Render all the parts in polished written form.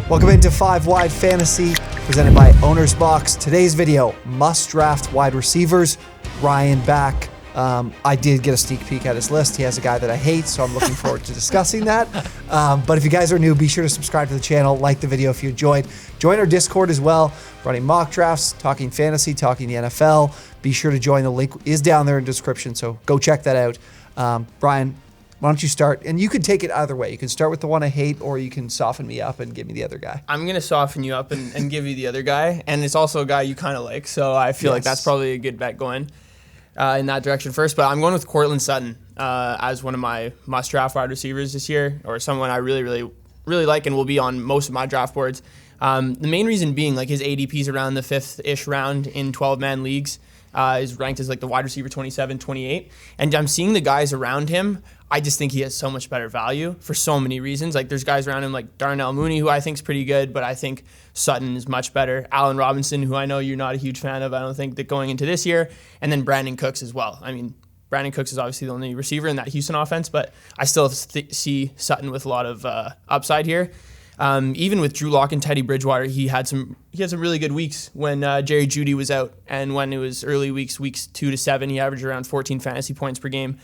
Welcome into 5 Wide Fantasy, presented by OwnersBox. Today's video, must-draft wide receivers. Ryan back. I did get a sneak peek at his list. He has a guy that I hate, so I'm looking forward to discussing that. But if you guys are new, be sure to subscribe to the channel, like the video if you enjoyed. Join our Discord as well, running mock drafts, talking fantasy, talking the NFL. Be sure to join. The link is down there in the description, so go check that out. Brian, why don't you start? And you can take it either way. You can start with the one I hate, or you can soften me up and give me the other guy. I'm going to soften you up and give you the other guy. And it's also a guy you kind of like. So I feel like that's probably a good bet going in that direction first. But I'm going with Cortland Sutton as one of my must-draft wide receivers this year, or someone I really like and will be on most of my draft boards. The main reason being like his ADP's around the 5th-ish round in 12-man leagues. Is ranked as like the wide receiver 27, 28. And I'm seeing the guys around him. I just think he has so much better value for so many reasons. Like there's guys around him like Darnell Mooney, who I think is pretty good, but I think Sutton is much better. Allen Robinson, who I know you're not a huge fan of, I don't think that going into this year. And then Brandon Cooks as well. I mean, Brandon Cooks is obviously the only receiver in that Houston offense, but I still see Sutton with a lot of upside here. Even with Drew Lock and Teddy Bridgewater, he had some really good weeks when Jerry Jeudy was out, and when it was early weeks 2 to 7, he averaged around 14 fantasy points per game.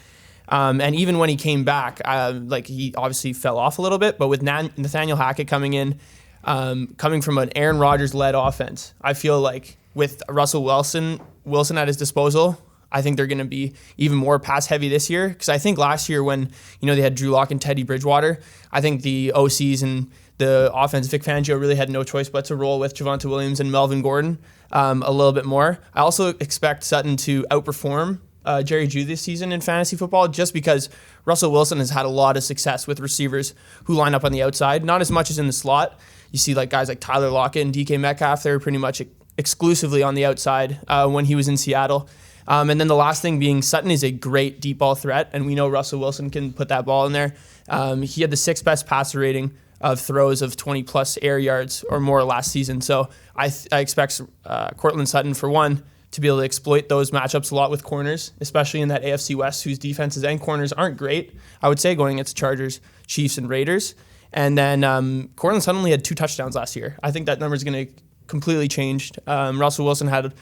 And even when he came back, like he obviously fell off a little bit, but with Nathaniel Hackett coming in, coming from an Aaron Rodgers-led offense, I feel like with Russell Wilson at his disposal, I think they're going to be even more pass heavy this year. Because I think last year when they had Drew Lock and Teddy Bridgewater, I think the OCs and the offense, Vic Fangio really had no choice but to roll with Javonte Williams and Melvin Gordon a little bit more. I also expect Sutton to outperform Jerry Jeudy this season in fantasy football, just because Russell Wilson has had a lot of success with receivers who line up on the outside, not as much as in the slot. You see like guys like Tyler Lockett and DK Metcalf, they're pretty much exclusively on the outside when he was in Seattle. And then the last thing being Sutton is a great deep ball threat, and we know Russell Wilson can put that ball in there. He had the 6th best passer rating of throws of 20-plus air yards or more last season. So I expect Cortland Sutton, for one, to be able to exploit those matchups a lot with corners, especially in that AFC West, whose defenses and corners aren't great, I would say, going against Chargers, Chiefs, and Raiders. And then Cortland Sutton only had 2 touchdowns last year. I think that number is going to completely change. Russell Wilson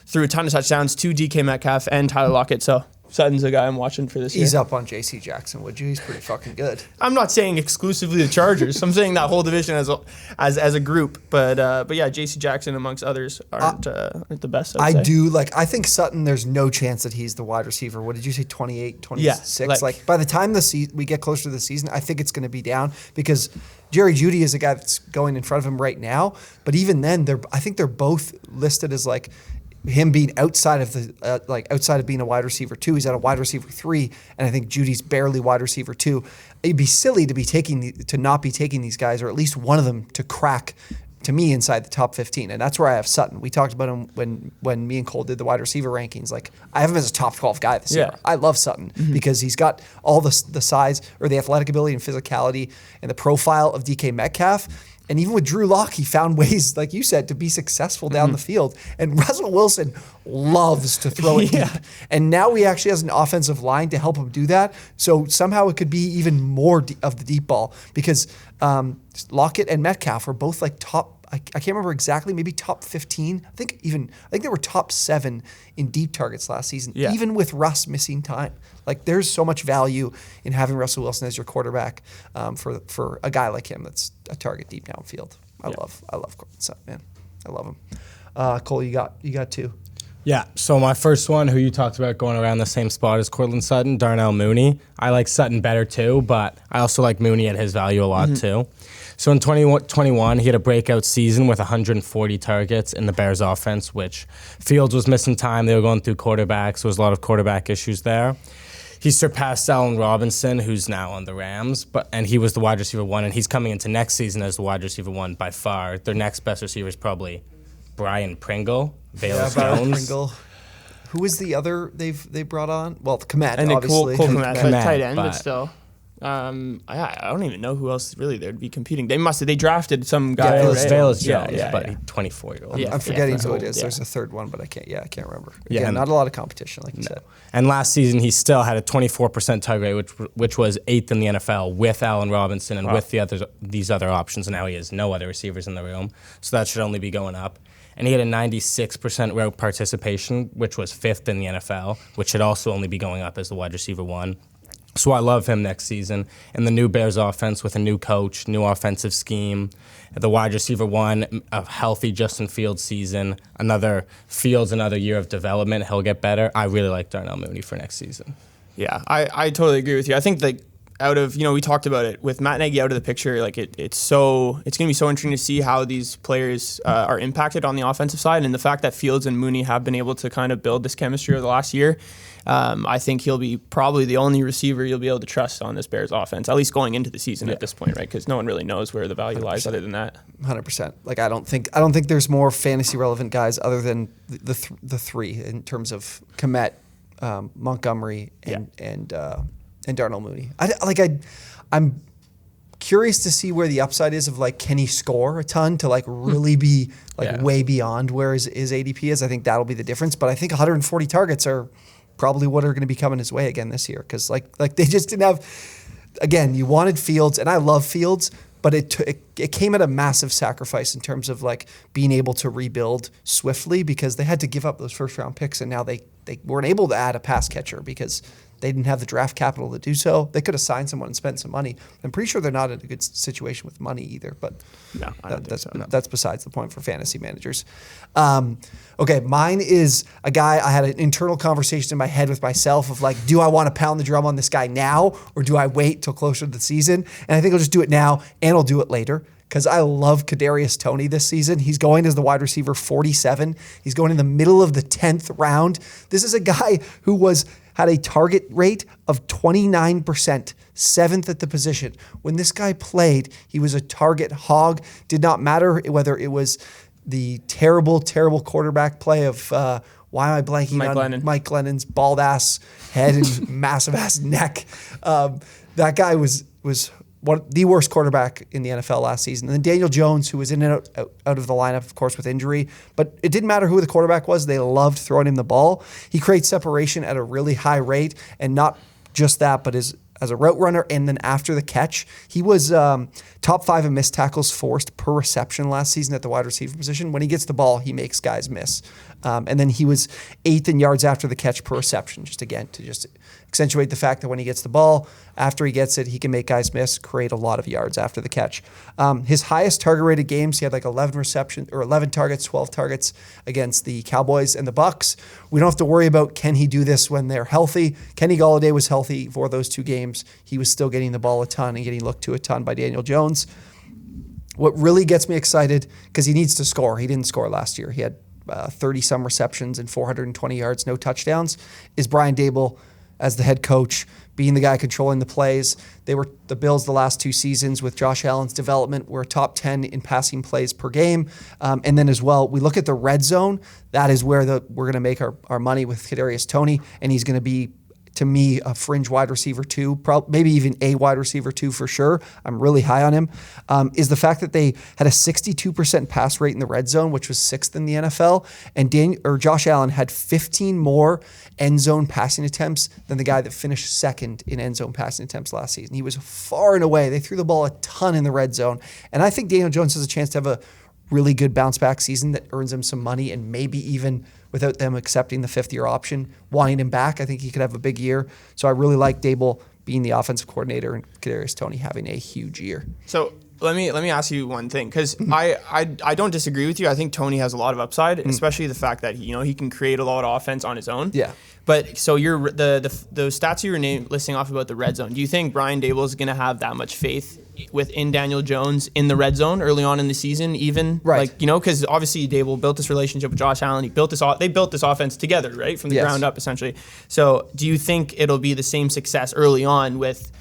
threw a ton of touchdowns to DK Metcalf and Tyler Lockett, so Sutton's a guy I'm watching for this year. Ease up on J.C. Jackson, would you? He's pretty fucking good. I'm not saying exclusively the Chargers. I'm saying that whole division as a group. But yeah, J.C. Jackson amongst others aren't the best. I think Sutton, there's no chance that he's the wide receiver. What did you say, 28, 26? Yeah, like by the time we get closer to the season, I think it's going to be down, because Jerry Jeudy is a guy that's going in front of him right now. But even then, I think they're both listed as like him being outside of being a wide receiver 2. He's at a wide receiver 3, and I think Judy's barely wide receiver 2. It'd be silly to not be taking these guys, or at least one of them to crack, to me, inside the top 15, and that's where I have Sutton. We talked about him when me and Cole did the wide receiver rankings. Like, I have him as a top 12 guy this year. I love Sutton because he's got all the size, or the athletic ability and physicality and the profile of DK Metcalf. And even with Drew Lock, he found ways, like you said, to be successful down the field. And Russell Wilson loves to throw it deep. And now he actually has an offensive line to help him do that. So somehow it could be even more of the deep ball, because Lockett and Metcalf are both like top, I can't remember exactly, maybe top 15. I think they were top 7 in deep targets last season, even with Russ missing time. Like, there's so much value in having Russell Wilson as your quarterback for a guy like him that's a target deep downfield. I love Cortland Sutton, man. I love him. Cole, you got 2. Yeah, so my first one, who you talked about going around the same spot as Cortland Sutton, Darnell Mooney. I like Sutton better too, but I also like Mooney at his value a lot too. So in 2021, he had a breakout season with 140 targets in the Bears offense, which Fields was missing time. They were going through quarterbacks. There was a lot of quarterback issues there. He surpassed Allen Robinson, who's now on the Rams, and he was the wide receiver 1, and he's coming into next season as the wide receiver 1 by far. Their next best receiver is probably Brian Pringle, Bayless Jones. Pringle. Who is the other they brought on? Well, Komet, and obviously. Cole Komet, tight end, but still. I don't even know who else really there'd be competing. They drafted some guy. Velus Jones, yeah, but 24-year-old. I'm forgetting who it is. There's a third one, but I can't remember. Yeah, Again, not a lot of competition, like you said. And last season, he still had a 24% target rate, which was 8th in the NFL with Allen Robinson and with these other options. And now he has no other receivers in the room, so that should only be going up. And he had a 96% route participation, which was 5th in the NFL, which should also only be going up as the wide receiver 1. So I love him next season. And the new Bears offense with a new coach, new offensive scheme, the wide receiver 1, a healthy Justin Fields season, another year of development. He'll get better. I really like Darnell Mooney for next season. Yeah, I totally agree with you. I think out of, we talked about it with Matt Nagy out of the picture, like it's going to be so interesting to see how these players are impacted on the offensive side, and the fact that Fields and Mooney have been able to kind of build this chemistry over the last year. I think he'll be probably the only receiver you'll be able to trust on this Bears offense, at least going into the season at this point, right? Because no one really knows where the value lies other than that. 100%. Like I don't think there's more fantasy relevant guys other than the three in terms of Kmet, Montgomery, and Darnell Mooney. I'm curious to see where the upside is of like, can he score a ton to like really be like way beyond where his ADP is? I think that'll be the difference. But I think 140 targets are probably what are going to be coming his way again this year, because like they just didn't have. Again, you wanted Fields, and I love Fields, but it came at a massive sacrifice in terms of like being able to rebuild swiftly, because they had to give up those first round picks, and now they weren't able to add a pass catcher because they didn't have the draft capital to do so. They could have signed someone and spent some money. I'm pretty sure they're not in a good situation with money either, but no, that's besides the point for fantasy managers. Okay, mine is a guy, I had an internal conversation in my head with myself of like, do I want to pound the drum on this guy now, or do I wait till closer to the season? And I think I'll just do it now, and I'll do it later, because I love Kadarius Tony this season. He's going as the wide receiver 47. He's going in the middle of the 10th round. This is a guy who had a target rate of 29%, 7th at the position. When this guy played, he was a target hog. Did not matter whether it was the terrible, terrible quarterback play of, why am I blanking on Mike Glennon's bald-ass head and massive-ass neck. That guy was the worst quarterback in the NFL last season. And then Daniel Jones, who was in and out of the lineup, of course, with injury. But it didn't matter who the quarterback was. They loved throwing him the ball. He creates separation at a really high rate. And not just that, but as a route runner and then after the catch. He was top 5 in missed tackles forced per reception last season at the wide receiver position. When he gets the ball, he makes guys miss. And then he was 8th in yards after the catch per reception, just accentuate the fact that when he gets the ball, after he gets it, he can make guys miss, create a lot of yards after the catch. His highest target rated games, he had like 11 targets, 12 targets against the Cowboys and the Bucks. We don't have to worry about can he do this when they're healthy. Kenny Golladay was healthy for those 2 games. He was still getting the ball a ton and getting looked to a ton by Daniel Jones. What really gets me excited, because he needs to score. He didn't score last year. He had 30-some receptions and 420 yards, no touchdowns, is Brian Daboll as the head coach, being the guy controlling the plays. They were the Bills the last 2 seasons with Josh Allen's development were top 10 in passing plays per game. And then as well, we look at the red zone. That is where we're going to make our money with Kadarius Tony, and he's going to be, to me, a fringe wide receiver 2, maybe even a wide receiver 2 for sure. I'm really high on him. Is the fact that they had a 62% pass rate in the red zone, which was 6th in the NFL, and Josh Allen had 15 more end zone passing attempts than the guy that finished 2nd in end zone passing attempts last season. He was far and away. They threw the ball a ton in the red zone, and I think Daniel Jones has a chance to have a really good bounce back season that earns him some money, and maybe even without them accepting the 5th-year option, wanting him back, I think he could have a big year. So I really like Daboll being the offensive coordinator and Kadarius Tony having a huge year. So let me ask you one thing, because I don't disagree with you. I think Tony has a lot of upside, especially the fact that he can create a lot of offense on his own. Yeah. But so the stats you were listing off about the red zone. Do you think Brian Daboll is going to have that much faith within Daniel Jones in the red zone early on in the season, even? Right. Because obviously Daboll built this relationship with Josh Allen. They built this offense together, right, from the ground up, essentially. So do you think it'll be the same success early on with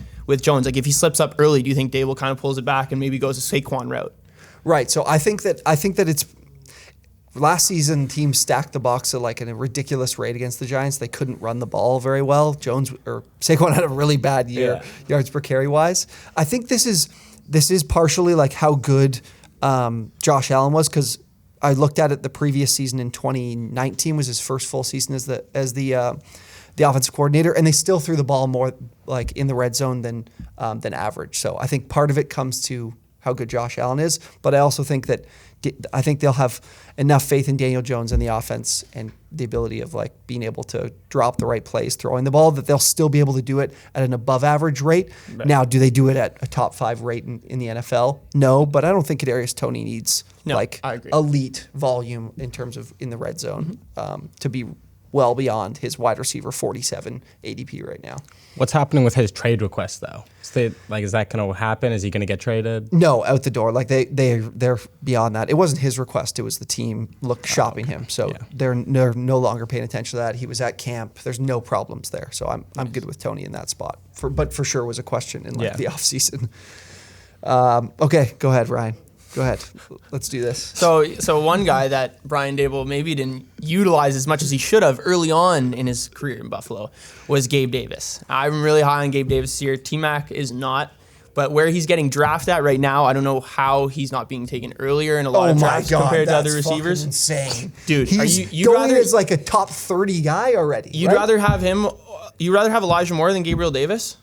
Jones? Like if he slips up early, do you think Daboll kind of pulls it back and maybe goes a Saquon route? Right. So I think that it's last season, teams stacked the box at like a ridiculous rate against the Giants. They couldn't run the ball very well. Saquon had a really bad year, yards per carry wise. I think this is partially like how good Josh Allen was, because I looked at it the previous season in 2019 was his first full season as the offensive coordinator, and they still threw the ball more like in the red zone than average. So I think part of it comes to how good Josh Allen is, but I also think that they'll have enough faith in Daniel Jones and the offense and the ability of like being able to drop the right plays throwing the ball, that they'll still be able to do it at an above average rate. Right. Now, do they do it at a top 5 rate in the NFL? No, but I don't think Kadarius Tony needs elite volume in terms of in the red zone to be well beyond his wide receiver 47 ADP right now. What's happening with his trade request though? Is that going to happen? Is he going to get traded? No, out the door. Like they're beyond that. It wasn't his request. It was the team shopping him. So they're no longer paying attention to that. He was at camp. There's no problems there. So I'm good with Tony in that spot. But for sure was a question in the offseason. Okay, go ahead, Ryan. Go ahead. Let's do this. So one guy that Brian Daboll maybe didn't utilize as much as he should have early on in his career in Buffalo was Gabe Davis. I'm really high on Gabe Davis this year. T-Mac is not. But where he's getting drafted at right now, I don't know how he's not being taken earlier in a lot of drafts compared to other receivers. Insane. Dude, he's going as like a top 30 guy already. You'd rather have Elijah Moore than Gabriel Davis?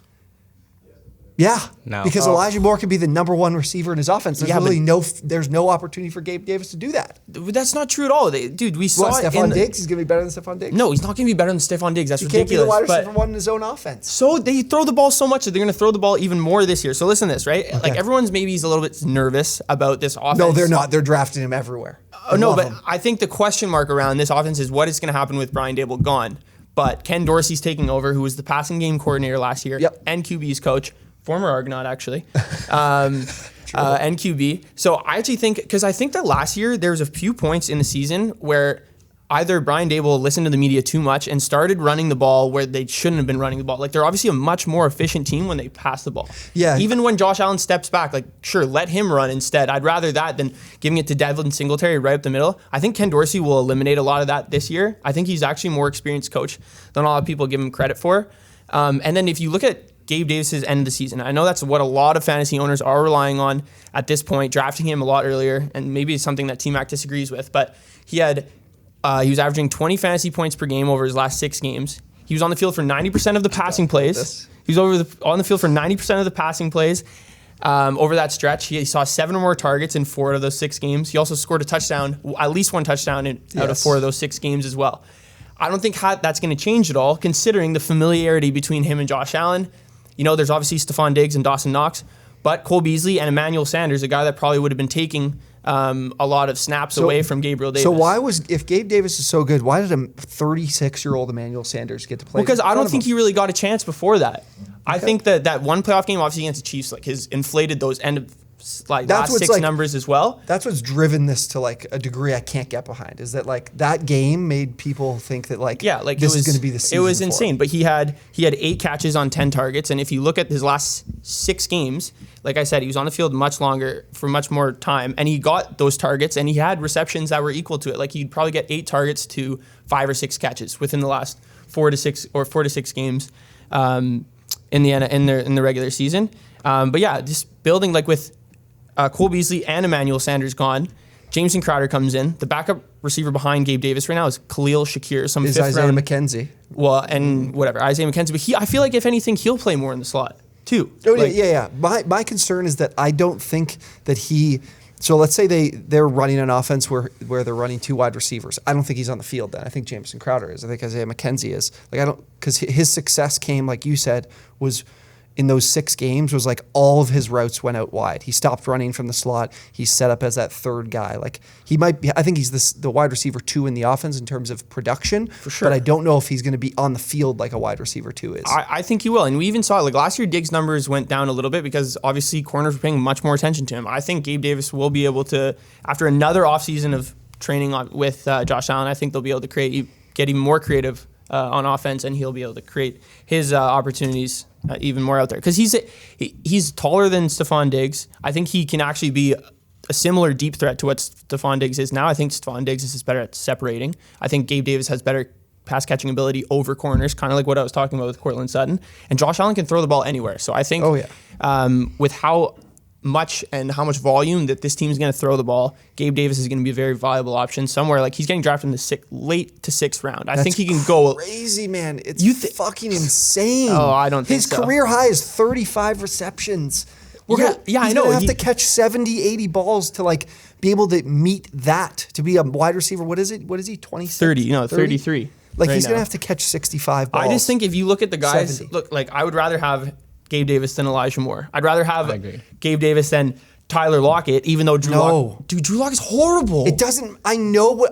Yeah, because Elijah Moore could be the number 1 receiver in his offense. There's no opportunity for Gabe Davis to do that. That's not true at all. We saw Stephon Diggs? He's going to be better than Stephon Diggs? No, he's not going to be better than Stephon Diggs. That's ridiculous. He can't be the wide receiver 1 in his own offense. So they throw the ball so much that they're going to throw the ball even more this year. So listen to this, right? Okay. Like everyone's maybe a little bit nervous about this offense. No, they're not. They're drafting him everywhere. I think the question mark around this offense is what is going to happen with Brian Daboll gone. But Ken Dorsey's taking over, who was the passing game coordinator last year and QB's coach. Former Argonaut, actually, and QB. So I actually think, because I think that last year there was a few points in the season where either Brian Daboll listened to the media too much and started running the ball where they shouldn't have been running the ball. Like they're obviously a much more efficient team when they pass the ball. Yeah. Even when Josh Allen steps back, like sure, let him run instead. I'd rather that than giving it to Devlin Singletary right up the middle. I think Ken Dorsey will eliminate a lot of that this year. I think he's actually a more experienced coach than a lot of people give him credit for. And then if you look at Gabe Davis's end of the season, I know that's what a lot of fantasy owners are relying on at this point, drafting him a lot earlier, and maybe it's something that T-Mac disagrees with, but he was averaging 20 fantasy points per game over his last 6 games. He was on the field for 90% of the passing plays. He was on the field for 90% of the passing plays. Over that stretch, he saw 7 or more targets in 4 of those 6 games. He also scored a touchdown, at least 1 touchdown out of 4 of those 6 games as well. I don't think that's going to change at all, considering the familiarity between him and Josh Allen. You know, there's obviously Stephon Diggs and Dawson Knox, but Cole Beasley and Emmanuel Sanders, a guy that probably would have been taking a lot of snaps away from Gabriel Davis. So if Gabe Davis is so good, why did a 36-year-old Emmanuel Sanders get to play? Because I don't think he really got a chance before that. Okay. I think that one playoff game, obviously against the Chiefs, like his inflated those end of last 6 numbers as well. That's what's driven this to like a degree I can't get behind. Is that like that game made people think that this is going to be the season. It was insane. But he had 8 catches on 10 targets, and if you look at his last 6 games, like I said, he was on the field much longer for much more time, and he got those targets, and he had receptions that were equal to it. Like he'd probably get 8 targets to 5 or 6 catches within the last 4 to 6 games in the regular season. But yeah, just building like with Cole Beasley and Emmanuel Sanders gone. Jameson Crowder comes in. The backup receiver behind Gabe Davis right now is Khalil Shakir. Is Isaiah McKenzie. Well, and whatever, Isaiah McKenzie. But I feel like if anything, he'll play more in the slot too. Oh, yeah. My concern is that I don't think that he. So let's say they're running an offense where they're running 2 wide receivers. I don't think he's on the field then. I think Jameson Crowder is. I think Isaiah McKenzie is. Because his success came, like you said, was in those 6 games was like all of his routes went out wide. He stopped running from the slot. He's set up as that 3rd guy. Like he might be. I think he's the wide receiver 2 in the offense in terms of production. For sure. But I don't know if he's going to be on the field like a wide receiver 2 is. I think he will. And we even saw it. Like last year, Diggs' numbers went down a little bit because obviously corners were paying much more attention to him. I think Gabe Davis will be able to, after another offseason of training with Josh Allen, I think they'll be able to get even more creative on offense, and he'll be able to create his opportunities even more out there. Because he's taller than Stephon Diggs. I think he can actually be a similar deep threat to what Stephon Diggs is now. I think Stephon Diggs is better at separating. I think Gabe Davis has better pass catching ability over corners, kind of like what I was talking about with Cortland Sutton. And Josh Allen can throw the ball anywhere. So I think with how much volume that this team is going to throw the ball, Gabe Davis is going to be a very viable option somewhere. Like, he's getting drafted in the late to sixth round. I think he can go crazy, man. It's fucking insane. Oh, I don't think so. His career high is 35 receptions. I know. He's gonna have to catch 70, 80 balls to like be able to meet that, to be a wide receiver. What is it? What is he? 26? 30, 33. Like, he's going to have to catch 65 balls. I just think if you look at the guys, 70. look, like, I would rather have Gabe Davis than Elijah Moore. I'd rather have Gabe Davis than Tyler Lockett, even though Drew Lock is horrible. It doesn't. I know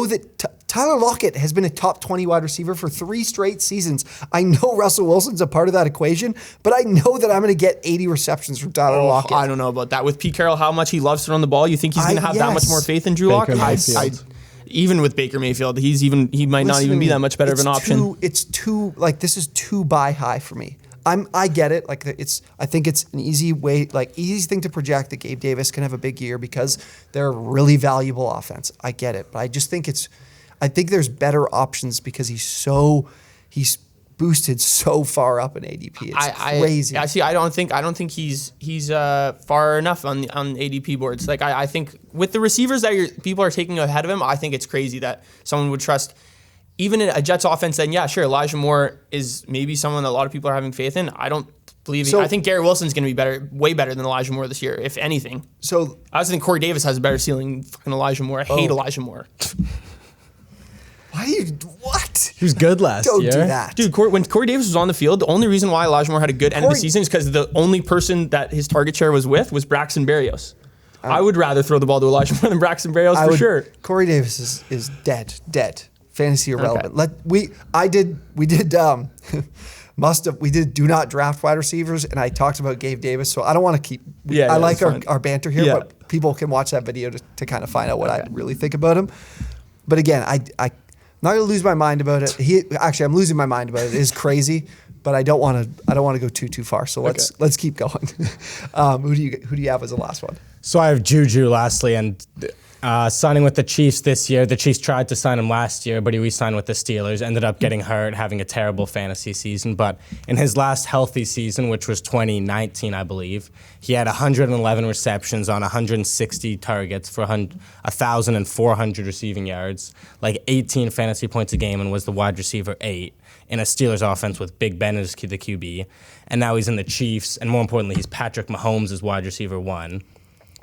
that Tyler Lockett has been a top 20 wide receiver for 3 straight seasons. I know Russell Wilson's a part of that equation, but I know that I'm going to get 80 receptions from Tyler Lockett. I don't know about that. With Pete Carroll, how much he loves to run the ball, you think he's going to have that much more faith in Drew Lock? Even with Baker Mayfield, he might not even be that much better of an option. This is too buy high for me. I get it. Like, I think it's an easy thing to project that Gabe Davis can have a big year because they're a really valuable offense. I get it, but I just think I think there's better options because he's boosted so far up in ADP. It's crazy. I don't think he's far enough on ADP boards. Like, I think with the receivers that people are taking ahead of him, I think it's crazy that someone would trust even in a Jets offense. Then Elijah Moore is maybe someone that a lot of people are having faith in. I don't believe. I think Garrett Wilson's going to be way better than Elijah Moore this year, if anything. So I also think Corey Davis has a better ceiling than fucking Elijah Moore. I hate Elijah Moore. Why do you what? He was good last year. Don't do that, dude. When Corey Davis was on the field, the only reason why Elijah Moore had a good end of the season is because the only person that his target share was with was Braxton Berrios. I would rather throw the ball to Elijah Moore than Braxton Berrios for sure. Corey Davis is dead. Fantasy irrelevant. Okay. We did do not draft wide receivers, and I talked about Gabe Davis, so I don't want to keep. I like our banter here, but people can watch that video to kind of find out what I really think about him. But again, I'm not gonna lose my mind about it. I'm losing my mind about it. It is crazy, but I don't want to go too far. So let's keep going. Who do you have as the last one? So I have JuJu lastly, and signing with the Chiefs this year. The Chiefs tried to sign him last year, but he re-signed with the Steelers, ended up getting hurt, having a terrible fantasy season. But in his last healthy season, which was 2019, I believe, he had 111 receptions on 160 targets for 1,400 receiving yards, like 18 fantasy points a game, and was the wide receiver 8 in a Steelers offense with Big Ben as the QB. And now he's in the Chiefs, and more importantly, he's Patrick Mahomes as wide receiver 1.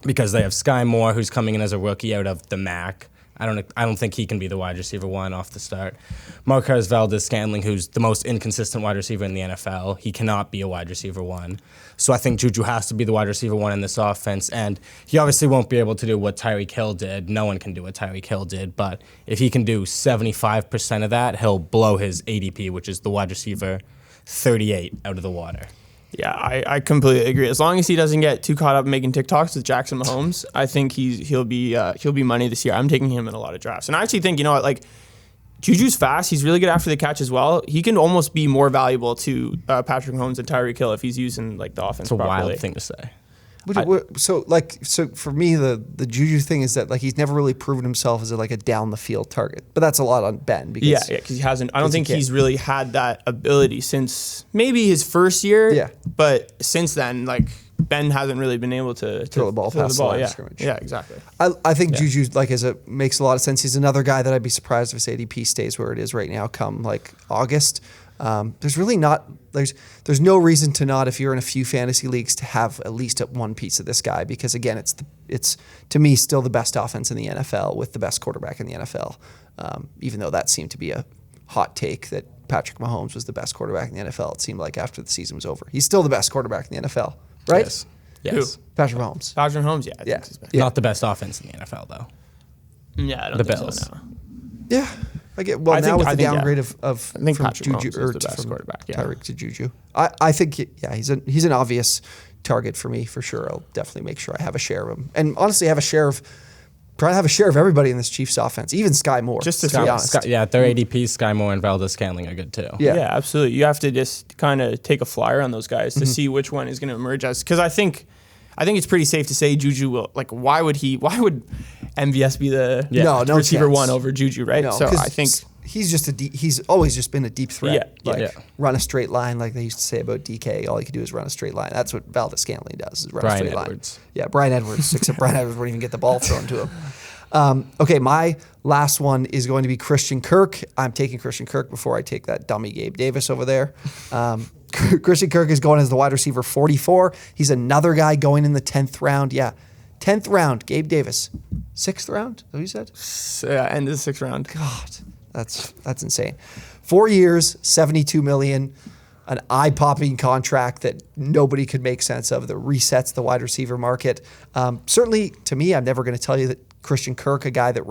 Because they have Sky Moore, who's coming in as a rookie out of the MAC. I don't think he can be the wide receiver 1 off the start. Marquez Valdez-Scantling, who's the most inconsistent wide receiver in the NFL. He cannot be a wide receiver 1. So I think JuJu has to be the wide receiver 1 in this offense. And he obviously won't be able to do what Tyreek Hill did. No one can do what Tyreek Hill did. But if he can do 75% of that, he'll blow his ADP, which is the wide receiver 38 out of the water. Yeah, I completely agree. As long as he doesn't get too caught up making TikToks with Jackson Mahomes, I think he'll be money this year. I'm taking him in a lot of drafts, and I actually think JuJu's fast. He's really good after the catch as well. He can almost be more valuable to Patrick Mahomes and Tyreek Hill if he's using the offense. It's a properly. wild thing to say. So for me, the JuJu thing is that he's never really proven himself as a down the field target, but that's a lot on Ben because because he hasn't. I don't think he's really had that ability since maybe his first year. Yeah, but since then, Ben hasn't really been able to throw the ball past the line of scrimmage. Yeah, exactly. I think JuJu makes a lot of sense. He's another guy that I'd be surprised if his ADP stays where it is right now come August. There's really not there's no reason to not, if you're in a few fantasy leagues, to have at least one piece of this guy because again it's to me still the best offense in the NFL with the best quarterback in the NFL. Even though that seemed to be a hot take that Patrick Mahomes was the best quarterback in the NFL, it seemed like after the season was over. He's still the best quarterback in the NFL, right? Yes. Who? Patrick Mahomes. Patrick Mahomes, yeah. I think he's best. Not the best offense in the NFL though. Yeah, I don't the think Bills. so. No. Yeah. I get with the downgrade of I think from Patrick Mahomes JuJu is the best quarterback. Yeah. Tyreek to JuJu. I think he's an obvious target for me for sure. I'll definitely make sure I have a share of him, and honestly, try to have a share of everybody in this Chiefs offense, even Sky Moore. Just to be honest, their ADPs, Sky Moore and Valdez-Scantling are good too. Yeah, absolutely. You have to just kind of take a flyer on those guys to see which one is going to emerge as. Because I think I think it's pretty safe to say JuJu will. Like, why would MVS be the receiver chance. one over JuJu, right? No, so I think he's always just been a deep threat. Yeah, run a straight line, like they used to say about DK. All he could do is run a straight line. That's what Valdez-Scantling does, is run a straight line. Yeah, Brian Edwards, except Brian Edwards wouldn't even get the ball thrown to him. Okay, my last one is going to be Christian Kirk. I'm taking Christian Kirk before I take that dummy Gabe Davis over there. Christian Kirk is going as the wide receiver 44. He's another guy going in the 10th round. Yeah, 10th round, Gabe Davis. 6th round, is that what you said? End of the 6th round. God, that's insane. 4 years, $72 million, an eye-popping contract that nobody could make sense of, that resets the wide receiver market. Certainly, to me, I'm never going to tell you that Christian Kirk, a guy that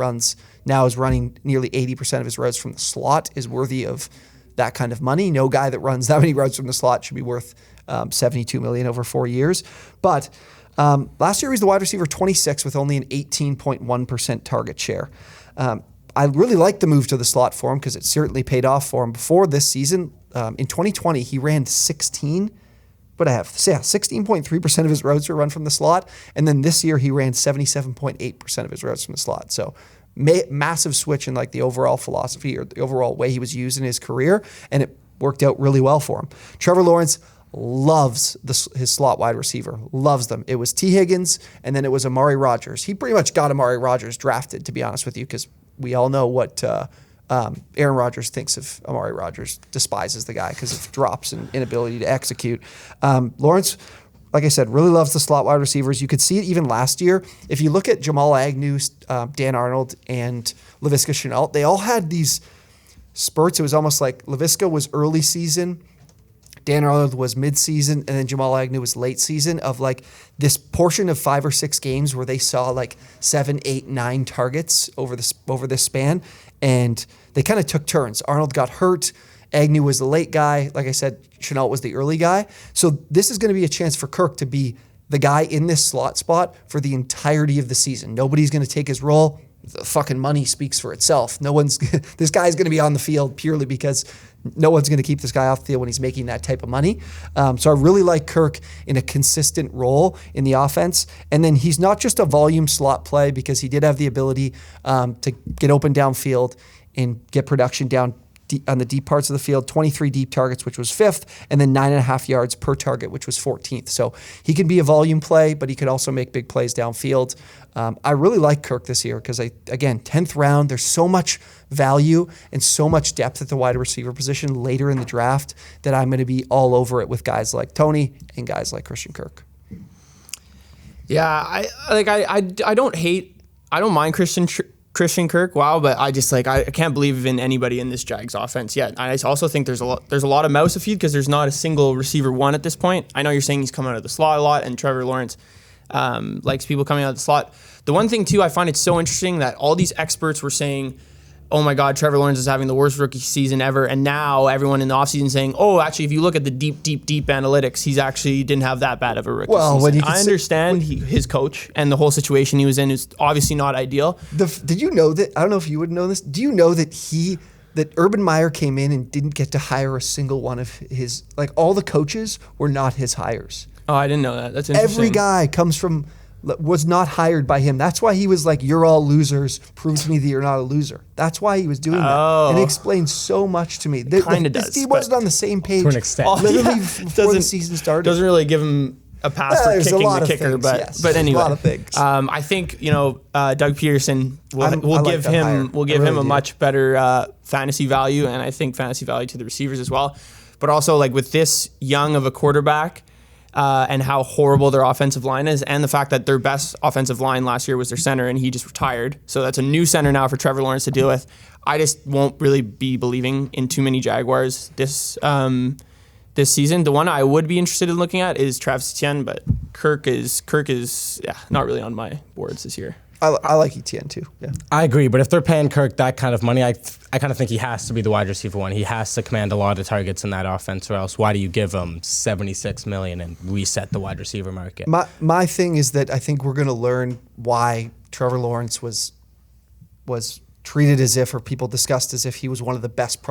is running nearly 80% of his routes from the slot, is worthy of that kind of money. No guy that runs that many routes from the slot should be worth $72 million over 4 years. But last year he was the wide receiver 26 with only an 18.1% target share. I really like the move to the slot for him because it certainly paid off for him. Before this season, in 2020, he ran 16.3% of his routes were run from the slot. And then this year he ran 77.8% of his routes from the slot. So massive switch in like the overall philosophy or the overall way he was used in his career. And it worked out really well for him. Trevor Lawrence loves his slot wide receiver, loves them. It was T. Higgins, and then it was Amari Rodgers. He pretty much got Amari Rodgers drafted, to be honest with you, because we all know what Aaron Rodgers thinks of Amari Rodgers, despises the guy because of drops and inability to execute. Lawrence, like I said, really loves the slot wide receivers. You could see it even last year. If you look at Jamal Agnew, Dan Arnold, and Laviska Shenault, they all had these spurts. It was almost like Laviska was early season, Dan Arnold was mid-season, and then Jamal Agnew was late season, of like this portion of 5 or 6 games where they saw like 7, 8, 9 targets over this span, and they kind of took turns. Arnold got hurt. Agnew was the late guy. Like I said, Shenault was the early guy. So this is going to be a chance for Kirk to be the guy in this slot spot for the entirety of the season. Nobody's going to take his role. The fucking money speaks for itself. This guy's going to be on the field purely because no one's going to keep this guy off the field when he's making that type of money. So I really like Kirk in a consistent role in the offense. And then he's not just a volume slot play, because he did have the ability to get open downfield and get production down on the deep parts of the field, 23 deep targets, which was 5th, and then 9.5 yards per target, which was 14th. So he can be a volume play, but he could also make big plays downfield. I really like Kirk this year because, again, 10th round, there's so much value and so much depth at the wide receiver position later in the draft that I'm going to be all over it with guys like Tony and guys like Christian Kirk. Yeah, I don't mind Christian Kirk, wow, but I can't believe in anybody in this Jags offense yet. I also think there's a lot of mouse to feed because there's not a single receiver one at this point. I know you're saying he's coming out of the slot a lot, and Trevor Lawrence likes people coming out of the slot. The one thing too, I find it so interesting that all these experts were saying, oh my God, Trevor Lawrence is having the worst rookie season ever, and now everyone in the offseason saying, oh, actually, if you look at the deep analytics, he's actually didn't have that bad of a rookie season. I understand his coach and the whole situation he was in is obviously not ideal. Did you know that? I don't know if you would know this. Do you know that Urban Meyer came in and didn't get to hire a single one of his, like all the coaches were not his hires. Oh, I didn't know that. That's interesting. Every guy was not hired by him. That's why he was like, you're all losers. Prove to me that you're not a loser. That's why he was doing that. And it explains so much to me. Kind of does. This team wasn't on the same page. To an extent. Literally before the season started. Doesn't really give him a pass for kicking the kicker. Things, yes. But anyway. A lot of things. I think, Doug Peterson will give him a much better fantasy value, and I think fantasy value to the receivers as well. But also, like, with this young of a quarterback, and how horrible their offensive line is, and the fact that their best offensive line last year was their center, and he just retired. So that's a new center now for Trevor Lawrence to deal with. I just won't really be believing in too many Jaguars this season. The one I would be interested in looking at is Travis Etienne, but Kirk is not really on my boards this year. I like Etienne too. Yeah, I agree. But if they're paying Kirk that kind of money, I kind of think he has to be the wide receiver one. He has to command a lot of targets in that offense, or else why do you give him $76 million and reset the wide receiver market? My thing is that I think we're going to learn why Trevor Lawrence was treated as if, or people discussed as if he was one of the best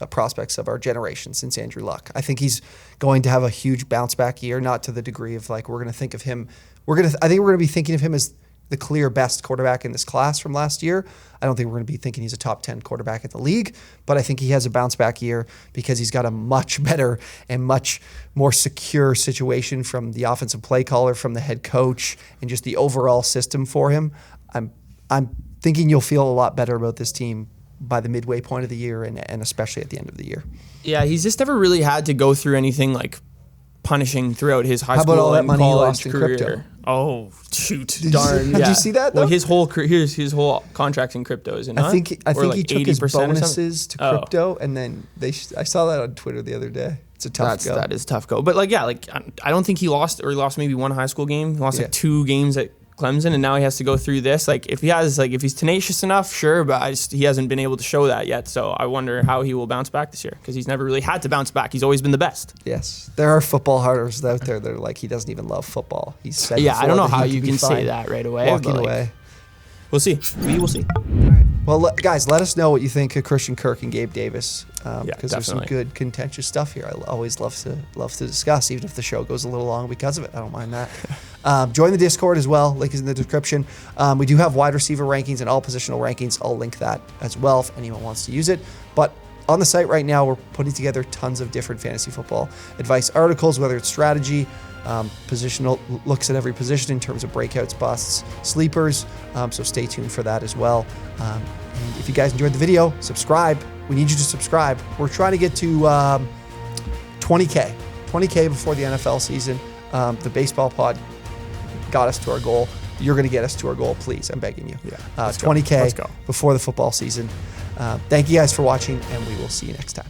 prospects of our generation since Andrew Luck. I think he's going to have a huge bounce back year, not to the degree of like we're going to think of him. I think we're going to be thinking of him as the clear best quarterback in this class from last year. I don't think we're going to be thinking he's a top 10 quarterback in the league, but I think he has a bounce back year because he's got a much better and much more secure situation from the offensive play caller, from the head coach, and just the overall system for him. I'm thinking you'll feel a lot better about this team by the midway point of the year and especially at the end of the year. Yeah, he's just never really had to go through anything like punishing throughout his high How school about all that and money he college lost in career. crypto? Oh, shoot. Did Darn. you see that, though? Well, his whole career, his whole contract's in crypto, is it not? I think Or he took his 80% or something? bonuses to crypto, and then I saw that on Twitter the other day. It's a tough go. That is a tough go. But I don't think he lost maybe one high school game. He lost Yeah. like 2 games at Clemson, and now he has to go through this. Like if he's tenacious enough, sure, but he hasn't been able to show that yet. So I wonder how he will bounce back this year because he's never really had to bounce back. He's always been the best. Yes, there are football hearters out there that are like he doesn't even love football. He's said I don't know before how that he you be can say fine that right away. walking but, away. We'll see. We will see. All right. Well, guys, let us know what you think of Christian Kirk and Gabe Davis because there's some definitely. good contentious stuff here. I always love to discuss, even if the show goes a little long because of it. I don't mind that. Join the Discord as well. Link is in the description. We do have wide receiver rankings and all positional rankings. I'll link that as well if anyone wants to use it. But on the site right now, we're putting together tons of different fantasy football advice articles, whether it's strategy, positional looks at every position in terms of breakouts, busts, sleepers. So stay tuned for that as well. And if you guys enjoyed the video, subscribe. We need you to subscribe. We're trying to get to 20K before the NFL season. The baseball pod got us to our goal. You're going to get us to our goal, please. I'm begging you. Yeah, 20K Let's go. before the football season. Thank you guys for watching, and we will see you next time.